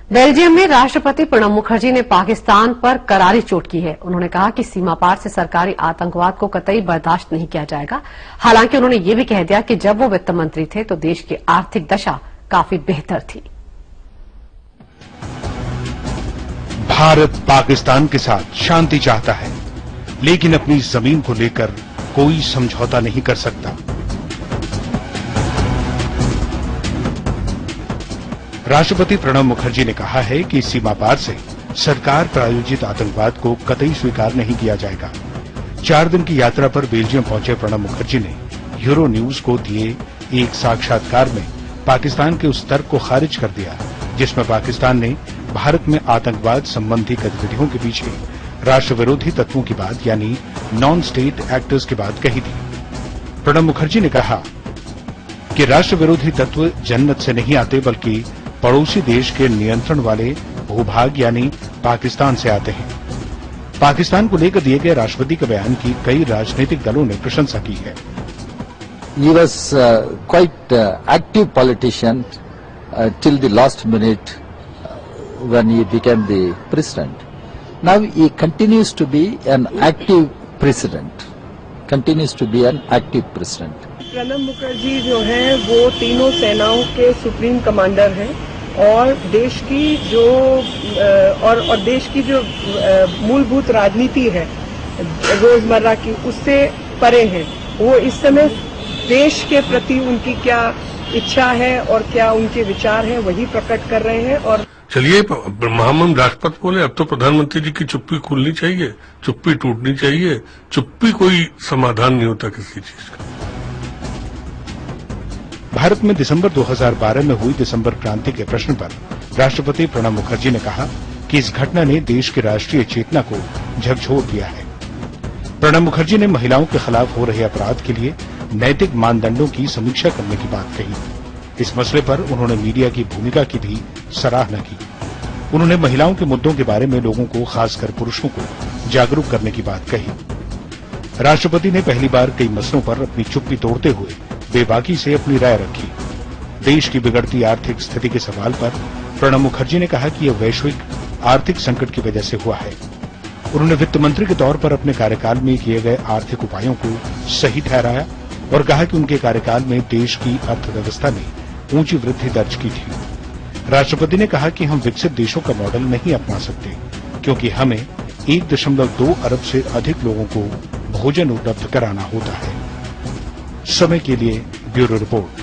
Belgium में राष्ट्रपति प्रणब मुखर्जी ने पाकिस्तान पर करारी चोट की है। उन्होंने कहा कि सीमा पार से सरकारी आतंकवाद को कतई बर्दाश्त नहीं किया जाएगा। हालांकि उन्होंने ये भी कह दिया कि जब वो वित्त मंत्री थे तो देश की आर्थिक दशा काफी बेहतर थी। भारत पाकिस्तान के साथ शांति चाहता है, लेकिन अपनी जमीन को लेकर कोई समझौता नहीं कर सकता। राष्ट्रपति प्रणब मुखर्जी ने कहा है कि सीमा पार से सरकार प्रायोजित आतंकवाद को कतई स्वीकार नहीं किया जाएगा। 4 दिन की यात्रा पर बेल्जियम पहुंचे प्रणब मुखर्जी ने यूरो न्यूज को दिए एक साक्षात्कार में पाकिस्तान के उस तर्क को खारिज कर दिया जिसमें पाकिस्तान ने भारत में आतंकवाद संबंधी गतिविधियों के पीछे राष्ट्र विरोधी तत्वों की बात यानी नॉन स्टेट एक्टर्स की बात कही थी। प्रणब मुखर्जी ने कहा कि राष्ट्र विरोधी तत्व जन्नत से नहीं आते बल्कि पड़ोसी देश के नियंत्रण वाले भूभाग यानी पाकिस्तान से आते हैं। पाकिस्तान को लेकर दिए गए राष्ट्रपति के बयान की कई राजनीतिक दलों ने प्रशंसा की है। He was quite active politician till the last minute when he became the president. Now he continues to be an active president. Continues to be an active president. Pranab Mukherjee जो हैं वो तीनों सेनाओं के सुप्रीम कमांडर हैं और देश की जो मूलभूत राजनीति है रोजमर्रा की उससे परे हैं। वो इस समय देश के प्रति उनकी क्या इच्छा है और क्या उनके विचार हैं वही प्रकट कर रहे हैं। और चलिए महामहिम राष्ट्रपति बोले अब तो प्रधानमंत्री जी की चुप्पी खुलनी चाहिए, चुप्पी टूटनी चाहिए। चुप्पी कोई समाधान नहीं होता किसी चीज का। भारत में दिसंबर 2012 में हुई दिसंबर क्रांति के प्रश्न पर राष्ट्रपति प्रणब मुखर्जी ने कहा कि इस घटना ने देश की राष्ट्रीय चेतना को झकझोर दिया है। प्रणब मुखर्जी ने महिलाओं के खिलाफ हो रहे अपराध के लिए नैतिक मानदंडों की समीक्षा करने की बात कही। इस मसले पर उन्होंने मीडिया की भूमिका की भी सराहना की। उन्होंने महिलाओं के मुद्दों के बारे में लोगों को, खासकर पुरुषों को जागरूक करने की बात कही। राष्ट्रपति ने पहली बार कई मसलों पर अपनी चुप्पी तोड़ते हुए बेबाकी से अपनी राय रखी। देश की बिगड़ती आर्थिक स्थिति के सवाल पर प्रणब मुखर्जी ने कहा कि यह वैश्विक आर्थिक संकट की वजह से हुआ है। उन्होंने वित्त मंत्री के तौर पर अपने कार्यकाल में किए गए आर्थिक उपायों को सही ठहराया और कहा कि उनके कार्यकाल में देश की अर्थव्यवस्था ने ऊंची वृद्धि दर्ज की थी। राष्ट्रपति ने कहा कि हम विकसित देशों का मॉडल नहीं अपना सकते क्योंकि हमें 1.2 अरब से अधिक लोगों को भोजन उपलब्ध कराना होता है। समय के लिए ब्यूरो रिपोर्ट।